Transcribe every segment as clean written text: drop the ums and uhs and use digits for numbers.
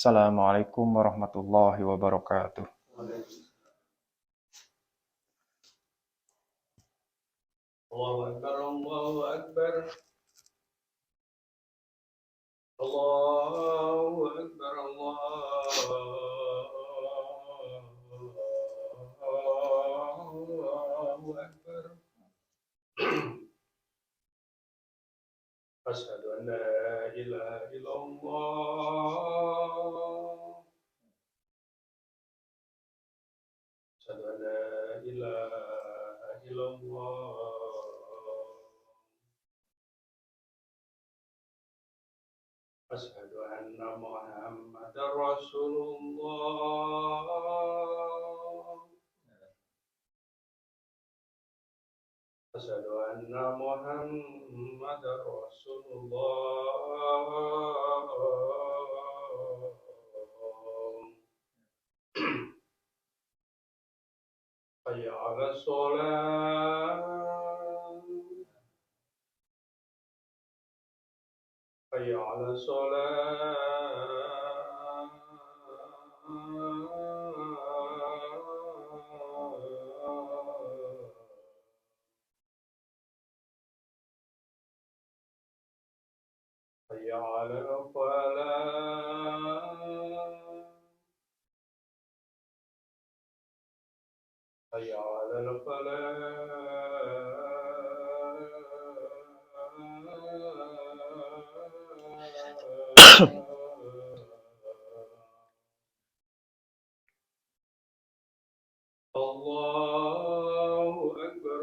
Assalamualaikum warahmatullahi wabarakatuh. Allahu Akbar, Allahu Akbar, Allahu Akbar, Allahu Akbar. Asyhadu an la ilaha illallah. Asyhadu an la ilaha illallah. Asyhadu anna Muhammadar Rasulullah. Asyhadu anna Muhammadar Rasulullah. Hayya 'alas shalah. Hayya 'alas shalah. Hayya 'alal falah. Hayya 'alal falah. Allahu Akbar,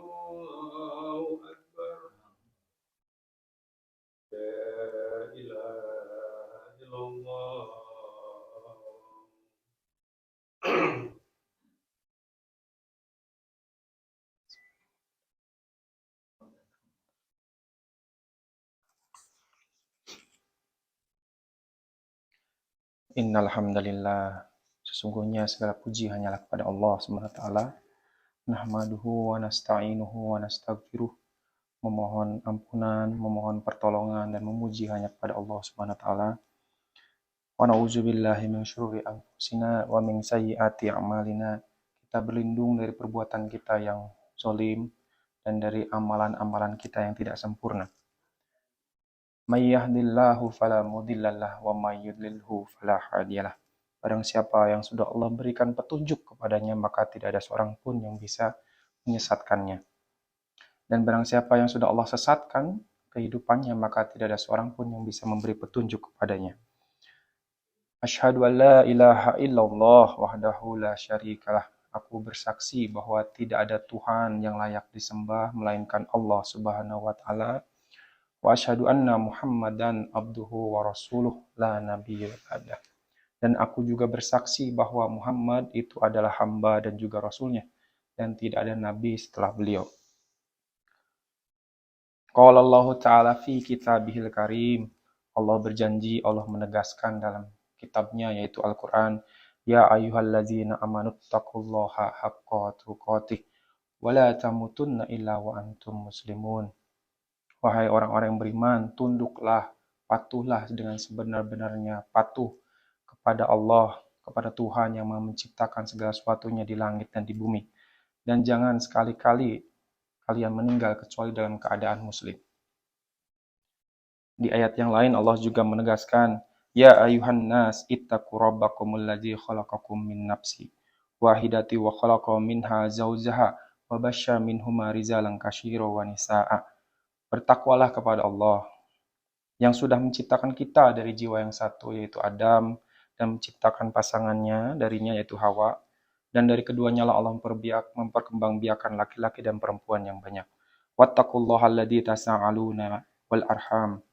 Allahu Akbar. La ilaha illallah. Innal hamdalillah. Sesungguhnya segala puji hanyalah kepada Allah Subhanahu wa taala. Nahmaduhu wa nasta'inuhu wa nastaghfiruh. Memohon ampunan, memohon pertolongan dan memuji hanya kepada Allah Subhanahu wa taala. Wa na'udzubillahi min syururi anfusina wa min sayyiati a'malina. Kita berlindung dari perbuatan kita yang zalim dan dari amalan-amalan kita yang tidak sempurna. May yahdihillahu fala mudhillalah wa may yudlilhu fala hadiyalah. Barang siapa yang sudah Allah berikan petunjuk kepadanya, maka tidak ada seorang pun yang bisa menyesatkannya. Dan barang siapa yang sudah Allah sesatkan kehidupannya, maka tidak ada seorang pun yang bisa memberi petunjuk kepadanya. Asyhadu an la ilaha illallah wahdahu la syarikalah. Aku bersaksi bahwa tidak ada Tuhan yang layak disembah melainkan Allah Subhanahu wa taala. Wa asyhadu anna Muhammadan abduhu wa rasuluh la nabiyya ba'dah. Dan aku juga bersaksi bahwa Muhammad itu adalah hamba dan juga rasulnya, dan tidak ada nabi setelah beliau. Qala Allah Ta'ala fi kitabihil karim. Allah berjanji, Allah menegaskan dalam kitabnya yaitu Al-Quran. Ya ayyuhalladzina amanuttaqullaha haqqa tuqatih wa la tamutunna illa wa antum muslimun. Wahai orang-orang yang beriman, tunduklah, patuhlah dengan sebenar-benarnya patuh kepada Allah, kepada Tuhan yang menciptakan segala sesuatunya di langit dan di bumi. Dan jangan sekali-kali kalian meninggal kecuali dalam keadaan muslim. Di ayat yang lain Allah juga menegaskan, Ya ayuhan nas ittaqu rabbakumul ladzi khalaqakum min nafsi wahidati wa khalaqa minha zawjaha wa basya minhuma rijalan katsira wa nisaa. Bertakwalah kepada Allah yang sudah menciptakan kita dari jiwa yang satu yaitu Adam dan menciptakan pasangannya darinya yaitu Hawa, dan dari keduanya lah Allah memperkembangbiakan laki-laki dan perempuan yang banyak. Wattaqullaha alladzi tasaaluna wal arham.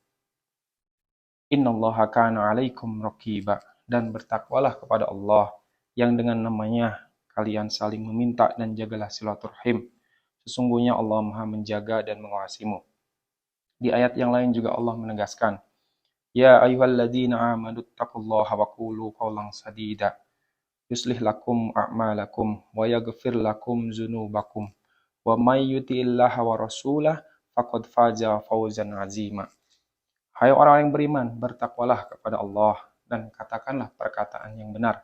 Innallaha kana 'alaikum raqiba. Dan bertakwalah kepada Allah yang dengan namanya kalian saling meminta dan jagalah silaturahim. Sesungguhnya Allah Maha menjaga dan mengawasimu. Di ayat yang lain juga Allah menegaskan, Ya ayyuhalladzina amanu taqullaha wa qulu qawlan sadida yuslih lakum a'malakum wa yaghfir lakum dzunubakum wa may yuti'illaha wa rasulahu faqad faza fawzan azima. Hai orang yang beriman, bertakwalah kepada Allah dan katakanlah perkataan yang benar.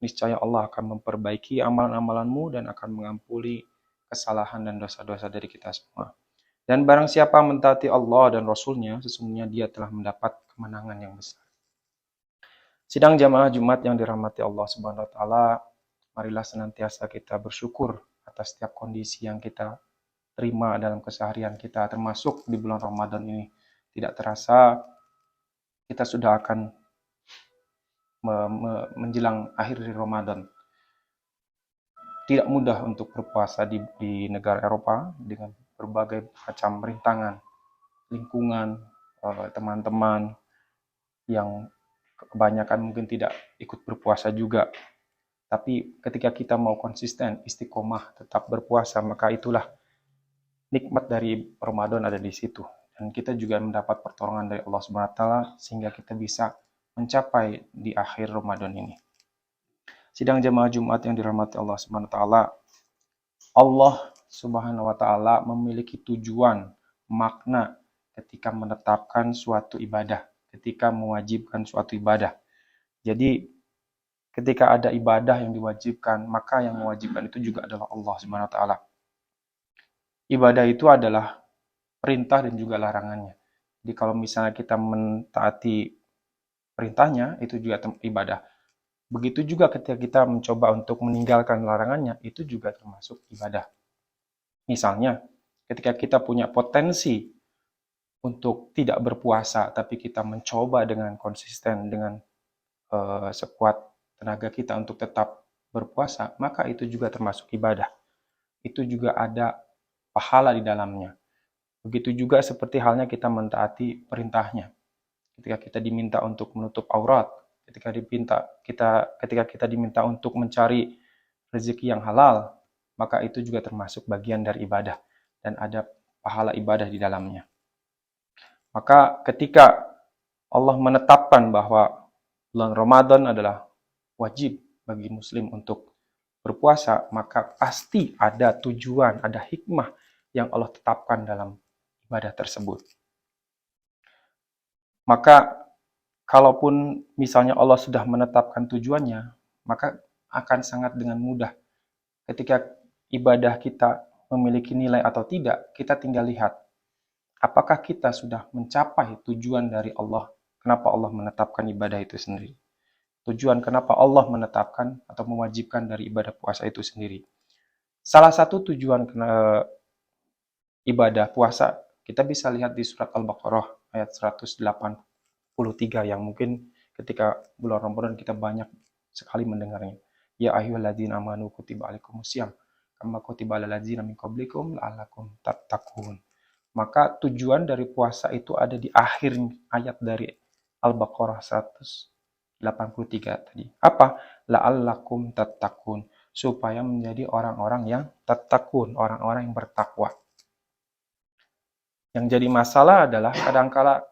Niscaya Allah akan memperbaiki amalan-amalanmu dan akan mengampuni kesalahan dan dosa-dosa dari kita semua. Dan barang siapa mentaati Allah dan Rasul-Nya, sesungguhnya dia telah mendapat kemenangan yang besar. Sidang jamaah Jumat yang dirahmati Allah Subhanahu wa taala, marilah senantiasa kita bersyukur atas setiap kondisi yang kita terima dalam keseharian kita, termasuk di bulan Ramadan ini. Tidak terasa kita sudah akan menjelang akhir dari Ramadan. Tidak mudah untuk berpuasa di negara Eropa dengan berbagai macam rintangan, lingkungan, teman-teman yang kebanyakan mungkin tidak ikut berpuasa juga. Tapi ketika kita mau konsisten, istiqomah, tetap berpuasa, maka itulah nikmat dari Ramadan ada di situ. Dan kita juga mendapat pertolongan dari Allah Subhanahu wa taala sehingga kita bisa mencapai di akhir Ramadan ini. Sidang jamaah Jumat yang dirahmati Allah Subhanahu wa taala, Allah Subhanahu wa taala memiliki tujuan, makna ketika menetapkan suatu ibadah, ketika mewajibkan suatu ibadah. Jadi ketika ada ibadah yang diwajibkan, maka yang mewajibkan itu juga adalah Allah Subhanahu wa taala. Ibadah itu adalah perintah dan juga larangannya. Jadi kalau misalnya kita mentaati perintahnya, itu juga ibadah. Begitu juga ketika kita mencoba untuk meninggalkan larangannya, itu juga termasuk ibadah. Misalnya, ketika kita punya potensi untuk tidak berpuasa, tapi kita mencoba dengan konsisten, dengan sekuat tenaga kita untuk tetap berpuasa, maka itu juga termasuk ibadah. Itu juga ada pahala di dalamnya. Begitu juga seperti halnya kita mentaati perintahnya. Ketika kita diminta untuk menutup aurat, ketika kita diminta untuk mencari rezeki yang halal, maka itu juga termasuk bagian dari ibadah dan ada pahala ibadah di dalamnya. Maka ketika Allah menetapkan bahwa bulan Ramadan adalah wajib bagi muslim untuk berpuasa, maka pasti ada tujuan, ada hikmah yang Allah tetapkan dalam ibadah tersebut. Maka kalaupun misalnya Allah sudah menetapkan tujuannya, maka akan sangat dengan mudah ketika ibadah kita memiliki nilai atau tidak, kita tinggal lihat apakah kita sudah mencapai tujuan dari Allah, kenapa Allah menetapkan ibadah itu sendiri. Tujuan kenapa Allah menetapkan atau mewajibkan dari ibadah puasa itu sendiri. Salah satu tujuan ibadah puasa, kita bisa lihat di surat Al-Baqarah ayat 183 yang mungkin ketika bulan Ramadan kita banyak sekali mendengarnya. Ya ayyuhalladzina amanu kutiba alaikumusiyam kama kutiba alal ladzina min qablikum la'allakum tattaqun. Maka tujuan dari puasa itu ada di akhir ayat dari Al-Baqarah 183 tadi. Apa? La'allakum tattaqun. Supaya menjadi orang-orang yang tattaqun, orang-orang yang bertakwa. Yang jadi masalah adalah kadangkala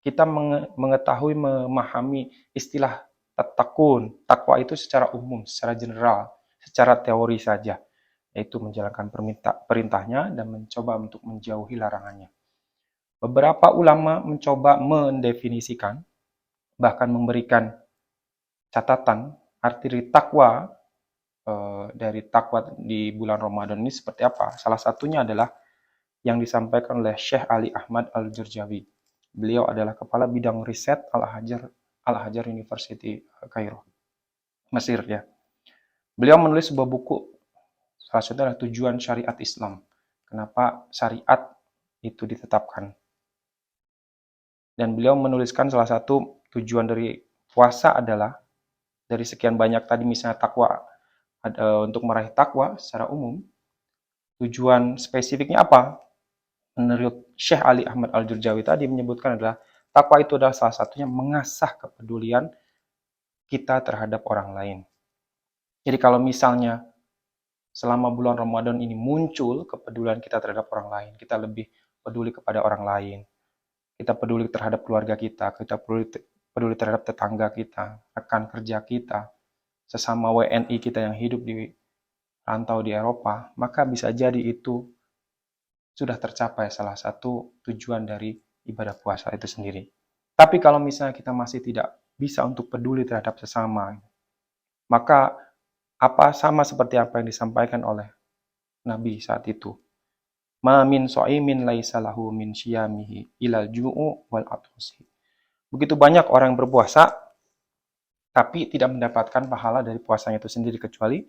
kita mengetahui, memahami istilah tattaqun, takwa itu secara umum, secara general, secara teori saja, yaitu menjalankan perintahnya dan mencoba untuk menjauhi larangannya. Beberapa ulama mencoba mendefinisikan, bahkan memberikan catatan arti dari takwa di bulan Ramadan ini seperti apa. Salah satunya adalah yang disampaikan oleh Syekh Ali Ahmad Al-Jurjawi. Beliau adalah kepala bidang riset Al-Hajar University Kairo, Mesir ya. Beliau menulis sebuah buku, salah satunya adalah tujuan syariat Islam. Kenapa syariat itu ditetapkan. Dan beliau menuliskan salah satu tujuan dari puasa adalah, dari sekian banyak tadi misalnya takwa, untuk meraih takwa secara umum, tujuan spesifiknya apa? Menurut Syekh Ali Ahmad Al-Jurjawi tadi menyebutkan adalah takwa itu adalah salah satunya mengasah kepedulian kita terhadap orang lain. Jadi kalau misalnya selama bulan Ramadan ini muncul kepedulian kita terhadap orang lain, kita lebih peduli kepada orang lain, kita peduli terhadap keluarga kita peduli terhadap tetangga kita, rekan kerja kita, sesama WNI kita yang hidup di rantau di Eropa, maka bisa jadi itu sudah tercapai salah satu tujuan dari ibadah puasa itu sendiri. Tapi kalau misalnya kita masih tidak bisa untuk peduli terhadap sesama, maka sama seperti apa yang disampaikan oleh Nabi saat itu. Ma min so'imin laisa lahu min syiyamihi ilal ju'u wal atsi. Begitu banyak orang yang berpuasa, tapi tidak mendapatkan pahala dari puasanya itu sendiri kecuali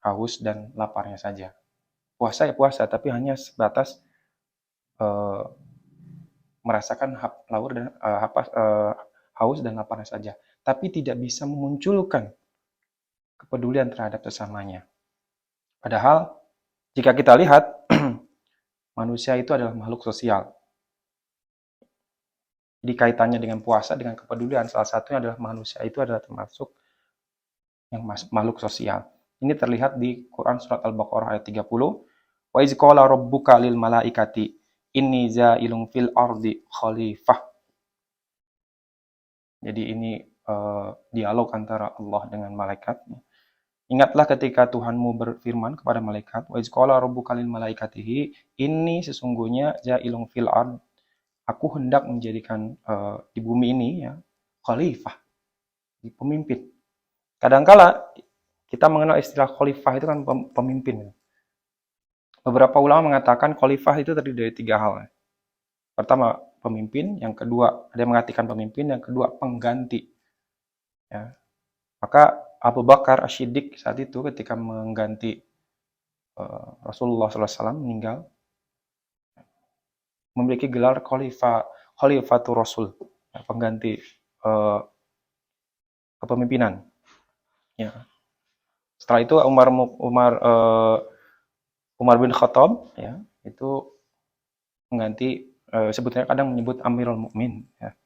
haus dan laparnya saja. Puasa ya puasa, tapi hanya sebatas uh, merasakan haus dan laparnya saja, tapi tidak bisa memunculkan kepedulian terhadap sesamanya. Padahal jika kita lihat manusia itu adalah makhluk sosial. Jadi kaitannya dengan puasa, dengan kepedulian, salah satunya adalah manusia itu adalah termasuk yang makhluk sosial. Ini terlihat di Quran surat Al-Baqarah ayat 30. Wa iz qala rabbuka lil malaikati inni za'ilun fil ardi khalifah. Jadi ini dialog antara Allah dengan malaikat. Ingatlah ketika Tuhanmu berfirman kepada malaikat, wa iz qala rabbuka lil malaikatihi inni sesungguhnya za'ilun fil ard, aku hendak menjadikan di bumi ini ya khalifah, pemimpin. Kadangkala kita mengenal istilah khalifah itu kan pemimpin. Beberapa ulama mengatakan khalifah itu terdiri dari 3 hal. Pertama, pemimpin. Yang kedua, ada yang mengatakan pemimpin. Yang kedua, pengganti. Ya. Maka Abu Bakar As-Siddiq saat itu ketika mengganti Rasulullah SAW meninggal, memiliki gelar Khalifatul Rasul, ya, pengganti kepemimpinan. Ya. Setelah itu Umar bin Khattab ya, itu mengganti, sebetulnya kadang menyebut Amirul Mukmin ya,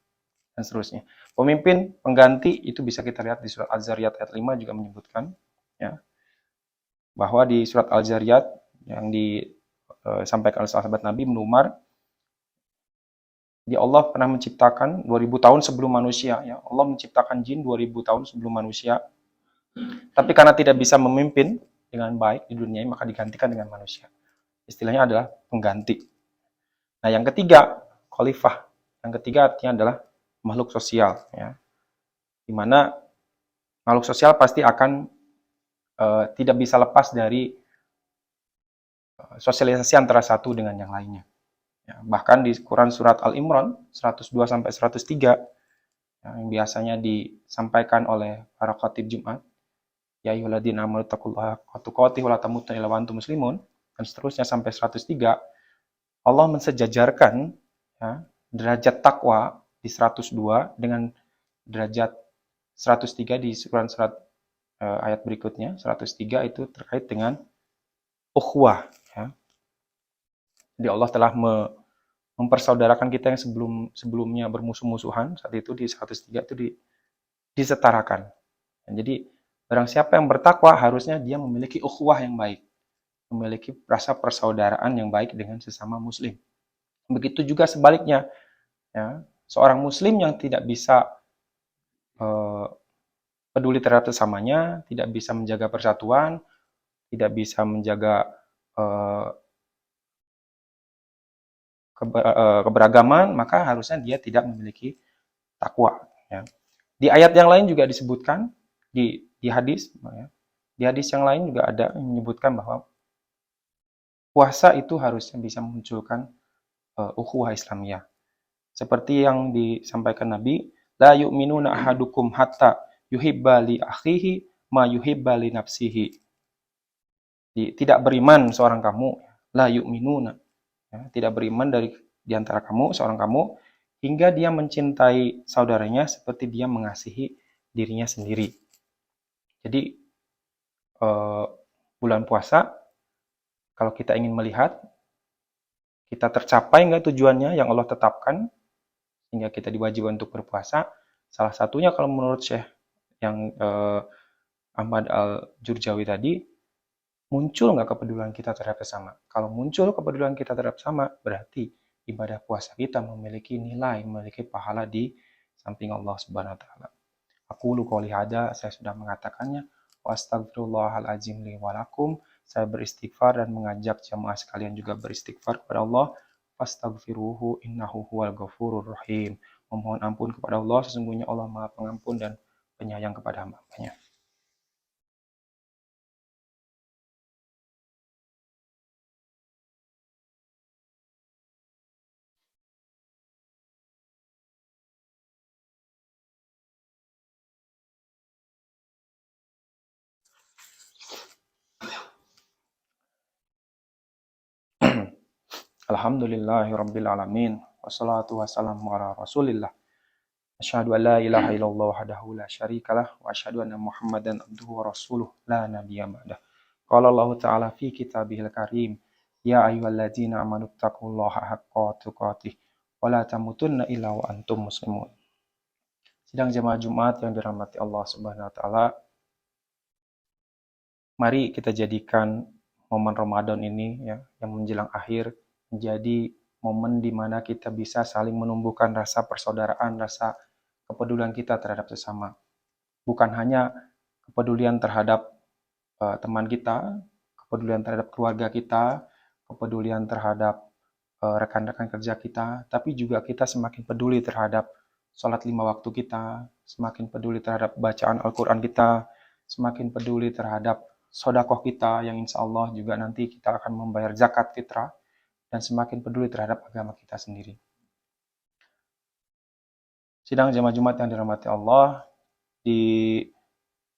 dan seterusnya. Pemimpin pengganti itu bisa kita lihat di surat Az-Zariyat ayat 5 juga menyebutkan ya, bahwa di surat Al-Zariyat yang disampaikan oleh sahabat Nabi Ibnu Umar, Allah pernah menciptakan 2000 tahun sebelum manusia ya. Allah menciptakan jin 2000 tahun sebelum manusia. Tapi karena tidak bisa memimpin dengan baik di dunia, maka digantikan dengan manusia. Istilahnya adalah pengganti. Nah, yang ketiga, khalifah. Yang ketiga artinya adalah makhluk sosial ya. Di mana makhluk sosial pasti akan tidak bisa lepas dari sosialisasi antara satu dengan yang lainnya. Ya, bahkan di Quran surat Al-Imran 102 sampai 103 yang biasanya disampaikan oleh para khatib Jumat, ya ayyuhalladzina amanu taqullaha haqqa tuqatih wa la tamutunna illa wa antum muslimun, dan seterusnya sampai 103, Allah mensejajarkan ya, derajat takwa di 102 dengan derajat 103 di surat ayat berikutnya. 103 itu terkait dengan ukhuwah ya. Jadi Allah telah mempersaudarakan kita yang sebelumnya bermusuh-musuhan, saat itu di 103 itu disetarakan. Dan jadi barang siapa yang bertakwa harusnya dia memiliki ukhuwah yang baik, memiliki rasa persaudaraan yang baik dengan sesama muslim. Begitu juga sebaliknya ya, seorang muslim yang tidak bisa peduli terhadap sesamanya, tidak bisa menjaga persatuan, tidak bisa menjaga keberagaman, maka harusnya dia tidak memiliki takwa ya. Di ayat yang lain juga disebutkan di hadis ya. Di hadis yang lain juga ada yang menyebutkan bahwa puasa itu harusnya bisa memunculkan ukhuwah Islamiyah. Seperti yang disampaikan Nabi, la yu'minuna ahadukum hatta yuhibba li akhihi ma yuhibba li nafsihi. Tidak beriman seorang kamu, la yu'minuna, ya, tidak beriman di antara kamu, seorang kamu, hingga dia mencintai saudaranya seperti dia mengasihi dirinya sendiri. Jadi bulan puasa, kalau kita ingin melihat kita tercapai nggak tujuannya yang Allah tetapkan, sehingga kita diwajibkan untuk berpuasa, salah satunya kalau menurut Syekh yang Ahmad Al-Jurjawi tadi, muncul nggak kepedulian kita terhadap sesama. Kalau muncul kepedulian kita terhadap sesama, berarti ibadah puasa kita memiliki nilai, memiliki pahala di samping Allah Subhanahu wa taala. Aku qouli hada, saya sudah mengatakannya. Wa astaghfirullahalazim li wa lakum. Saya beristighfar dan mengajak jamaah sekalian juga beristighfar kepada Allah. Fastaghfiruhu innahu huwal ghafurur rahim. Memohon ampun kepada Allah, sesungguhnya Allah Maha Pengampun dan penyayang kepada hamba-Nya. Alhamdulillahirabbil alamin. Wassalatu wassalamu ala Rasulillah. Asyhadu an la ilaha illallah wahdahu la syarikalah wa asyhadu anna Muhammadan abduhu wa rasuluh la nabiyya ba'dah. Qala Allah Ta'ala fi kitabihil karim, ya ayyuhalladzina amanu taqullaha haqqa tuqatih wa la tamutunna illa wa antum muslimun. Sidang jemaah Jumat yang dirahmati Allah Subhanahu wa taala, mari kita jadikan momen Ramadan ini ya yang menjelang akhir menjadi momen di mana kita bisa saling menumbuhkan rasa persaudaraan, rasa kepedulian kita terhadap sesama. Bukan hanya kepedulian terhadap teman kita, kepedulian terhadap keluarga kita, kepedulian terhadap rekan-rekan kerja kita, tapi juga kita semakin peduli terhadap sholat 5 waktu kita, semakin peduli terhadap bacaan Al-Quran kita, semakin peduli terhadap sodakoh kita yang insya Allah juga nanti kita akan membayar zakat fitrah, dan semakin peduli terhadap agama kita sendiri. Sidang jamaah Jumat yang dirahmati Allah,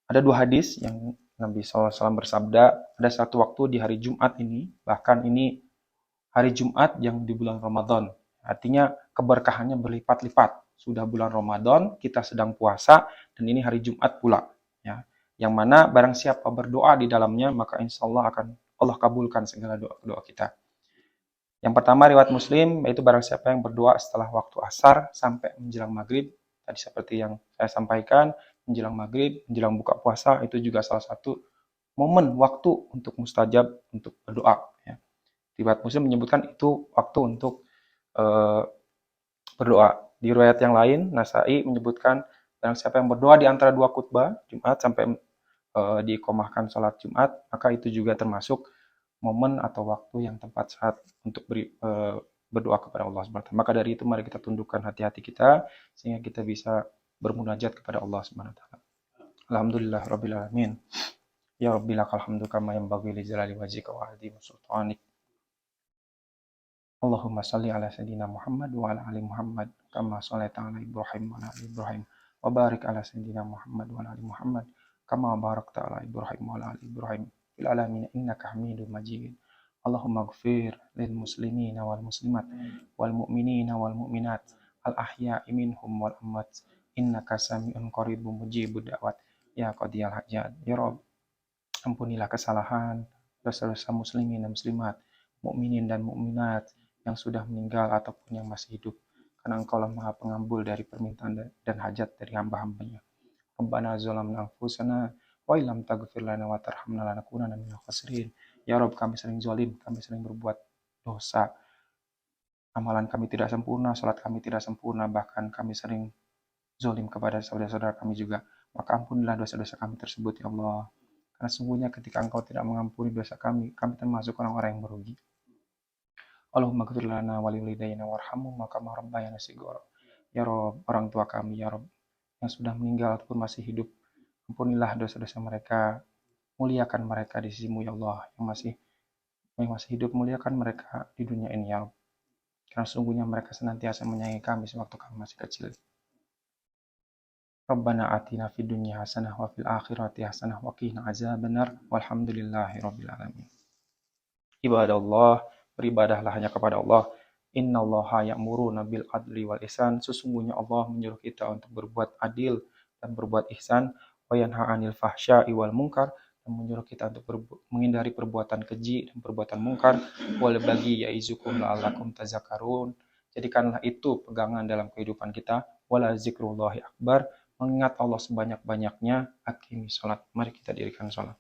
ada 2 hadis yang Nabi SAW bersabda, ada satu waktu di hari Jumat ini, bahkan ini hari Jumat yang di bulan Ramadan. Artinya keberkahannya berlipat-lipat. Sudah bulan Ramadan, kita sedang puasa, dan ini hari Jumat pula. Ya. Yang mana barang siapa berdoa di dalamnya, maka insya Allah akan Allah kabulkan segala doa-doa kita. Yang pertama riwayat Muslim, yaitu barang siapa yang berdoa setelah waktu asar sampai menjelang maghrib. Tadi seperti yang saya sampaikan, menjelang maghrib, menjelang buka puasa, itu juga salah satu momen waktu untuk mustajab untuk berdoa. Ya. Riwayat Muslim menyebutkan itu waktu untuk berdoa. Di riwayat yang lain, Nasai menyebutkan barang siapa yang berdoa di antara 2 khutbah Jumat sampai diiqomahkan sholat Jumat, maka itu juga termasuk momen atau waktu yang tepat saat untuk berdoa kepada Allah SWT. Maka dari itu mari kita tundukkan hati-hati kita sehingga kita bisa bermunajat kepada Allah SWT. Alhamdulillah Rabbil Alamin. Ya Rabbi lakal hamdu kama yanbaghi li jalali wajhika wa azimi sultanik. Allahumma salli ala sayyidina Muhammad wa ala ali Muhammad kama shallaita ala Ibrahim wa ala ali Ibrahim wa barik ala sayyidina Muhammad wa ala ali Muhammad kama barakta ala Ibrahim wa ala ali Ibrahim fil alamin innaka Hamidum Majid. Allahumma ighfir lil muslimina wal muslimat wal mu'minina wal mu'minat al ahya'i minhum wal amwat innaka sami'un qaribun mujibud da'wat ya qadiyal hajat. Ya Rabb, ampunilah kesalahan dosa-dosa muslimin dan muslimat, mukminin dan mukminat yang sudah meninggal ataupun yang masih hidup, karena Engkau lah Maha Pengabul dari permintaan dan hajat dari hamba-hambanya. Rabbana zalamna anfusana wa illam taghfir lana wa tarhamna lanakunanna minal khasirin. Ya Rabb, kami sering zalim, kami sering berbuat dosa. Amalan kami tidak sempurna, salat kami tidak sempurna, bahkan kami sering zalim kepada saudara-saudara kami juga. Maka ampunilah dosa-dosa kami tersebut, ya Allah. Karena sungguhnya ketika Engkau tidak mengampuni dosa kami termasuk orang-orang yang merugi. Allahumma ghfir lana wa liwalidayna warhamhum kama rabbayana shighara. Ya Rabb, orang tua kami, ya Rabb, yang sudah meninggal ataupun masih hidup, ampunilah dosa-dosa mereka, muliakan mereka di sisi-Mu ya Allah. Yang masih hidup, muliakan mereka di dunia ini ya Allah. Karena sungguhnya mereka senantiasa menyayangi kami sewaktu kami masih kecil. Rabbana atina fid dunya hasanah wa fil akhirati hasanah wa qina azabannar walhamdulillahi rabbil alamin. Ibadallah, beribadahlah hanya kepada Allah. Innallaha ya'muruna bil adli wal ihsan. Sesungguhnya Allah menyuruh kita untuk berbuat adil dan berbuat ihsan. Wa yanha 'anil fahsya'i wal munkar, dan menyuruh kita untuk menghindari perbuatan keji dan perbuatan mungkar. Wal bagi ya'izukum la'allakum tazakkarun. Jadikanlah itu pegangan dalam kehidupan kita. Wala zikrullahi akbar. Mengingat Allah sebanyak-banyaknya. Aqimi salat. Mari kita dirikan salat.